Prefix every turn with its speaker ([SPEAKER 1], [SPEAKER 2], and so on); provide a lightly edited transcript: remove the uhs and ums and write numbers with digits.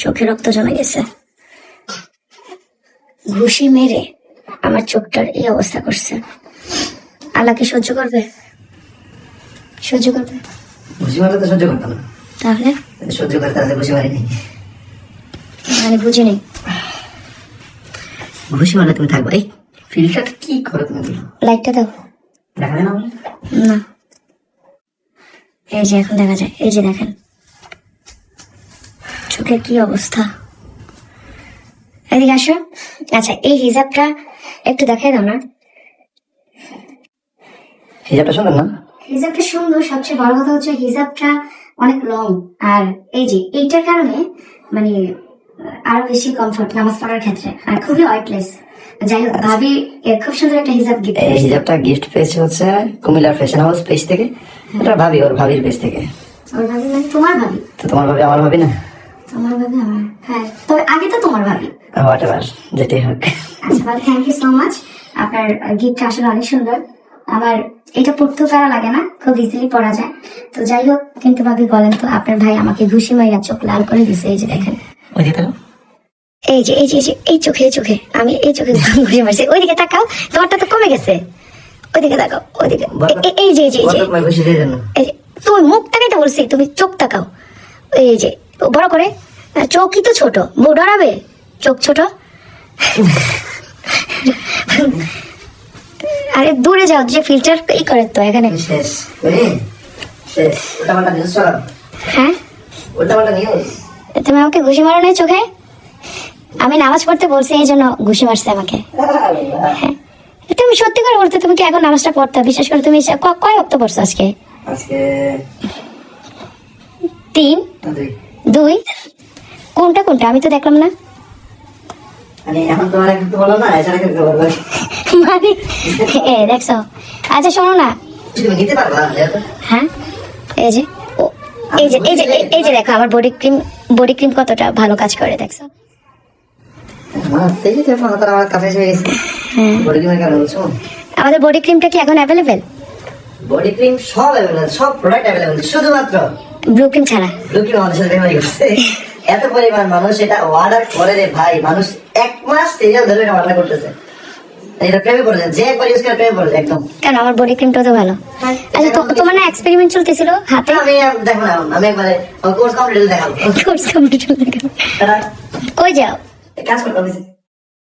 [SPEAKER 1] চোখে রক্ত জমে গেছে। ঘুষি মেরে আমার চোখটার এই অবস্থা করছে। আল্লাহ কি সহ্য করবে? সহ্য করবে?
[SPEAKER 2] ঘুষি মারলে তো সহ্য করতাম না।
[SPEAKER 1] তাহলে
[SPEAKER 2] সহ্য করতে হলে ঘুষি মারিনি।
[SPEAKER 1] মানে বুঝিনি।
[SPEAKER 2] ঘুষি মারলে তুমি থাকবে। এই ফিল্টারটা কি করো তুমি?
[SPEAKER 1] লাইটটা দাও।
[SPEAKER 2] দেখা যায় না?
[SPEAKER 1] না, এই যে এখন দেখা যায়। এই যে দেখেন চোখের কি অবস্থা। এদিকে আসো। আচ্ছা, এই হিজাবটা একটু দেখাই দাও না।
[SPEAKER 2] হিজাবটা সুন্দর না?
[SPEAKER 1] হিজাবটা সুন্দর, সবচেয়ে বড় কথা হচ্ছে হিজাবটা অনেক লং, আর এই যে এইটার কারণে মানে আরো বেশি কমফোর্ট নামাজ পড়ার ক্ষেত্রে, আর খুবই ওয়েটলেস। যাই হোক, ভাবি খুব সুন্দর একটা হিজাব গিফট।
[SPEAKER 2] এই হিজাবটা গিফট পেয়েছে হচ্ছে কুমিল্লার ফ্যাশন হাউস পেজ থেকে। এটা ভাবি, ওর ভাবির পেজ থেকে।
[SPEAKER 1] ওর ভাবি মানে তোমার ভাবি?
[SPEAKER 2] তো তোমার ভাবি আমার ভাবি না?
[SPEAKER 1] তোমার ভাবি আমার, হ্যাঁ, তবে আগে তো তোমার ভাবি।
[SPEAKER 2] হোয়াট এভার, যেটাই হোক।
[SPEAKER 1] আচ্ছা ভাবি, থ্যাংক ইউ সো মাচ। আপনার গিফটটা আসলে অনেক সুন্দর। আমার এটা পড়তেও প্যারা লাগে না, খুব ইজিলি পড়া যায়। তো যাই হোক, কিন্তু ভাবি বলেন তো, আপনার ভাই আমাকে ঘুষি মাইরা চোখ লাল করে দিছে। এই যে দেখেন, এই যে এই যে এই চোখে, এই চোখে আমি এই চোখে ঘুষি মারছি। ওইদিকে তাকাও, তোমারটা তো কমে গেছে। ওইদিকে তাকাও, ওইদিকে। এই যে এই যে তুমি মুখ তাকাইতে বলছি, তুমি চোখ তাকাও। এই যে বড় করে, চোখই তো ছোট, বউ ডরাবে। চোখ ছোট। আরে দূরে যাও, যে ফিল্টার এই করে তো এখানে। হ্যাঁ, তুমি আমাকে ঘুষি মারো নাই চোখে? আমি নামাজ পড়তে বলছি, এই জন্য ঘুষি মারছে আমাকে। হ্যাঁ, তুমি সত্যি করে বলতে, তুমি কি এখন নামাজটা পড়তে? বিশেষ করে তুমি কয় ওয়াক্ত পড়ছো আজকে? 3, 2। কোনটা কোনটা আমি তো দেখলাম না। মানে দেখছো? আচ্ছা শোনো না। হ্যাঁ, এই যে এই যে এই যে এই যে দেখো, আমার বডি ক্রিম কতটা ভালো কাজ করে, দেখছো? আমাদের বডি ক্রিমটা কি এখন অ্যাভেলেবেল?
[SPEAKER 2] বডি ক্রিম সব অ্যাভেলেবেল, সব প্রোডাক্ট অ্যাভেলেবেল, শুধুমাত্র
[SPEAKER 1] ব্লু ক্রিম ছাড়া।
[SPEAKER 2] ব্লু ক্রিম আমাদের সাথে বেমারি করছে। এত পরিমাণ মানুষ এটা অর্ডার করে রে ভাই, মানুষ 1 মাস সিরিয়াল ধরে এটা অর্ডার করতেছে। এটা প্রেমে পড়ে যায়, যে একবার ইউজ করে প্রেমে পড়ে যায় একদম।
[SPEAKER 1] কেন, আমার বডি ক্রিমটা তো ভালো। আচ্ছা, তোমার না এক্সপেরিমেন্ট চলতেছিল হাতে?
[SPEAKER 2] আমি দেখো না, আমি একবারে কোর্স কমপ্লিট দেখাবো।
[SPEAKER 1] কোর্স কমপ্লিট দেখাবো। কই যাও?
[SPEAKER 2] কাজ করতে হবে।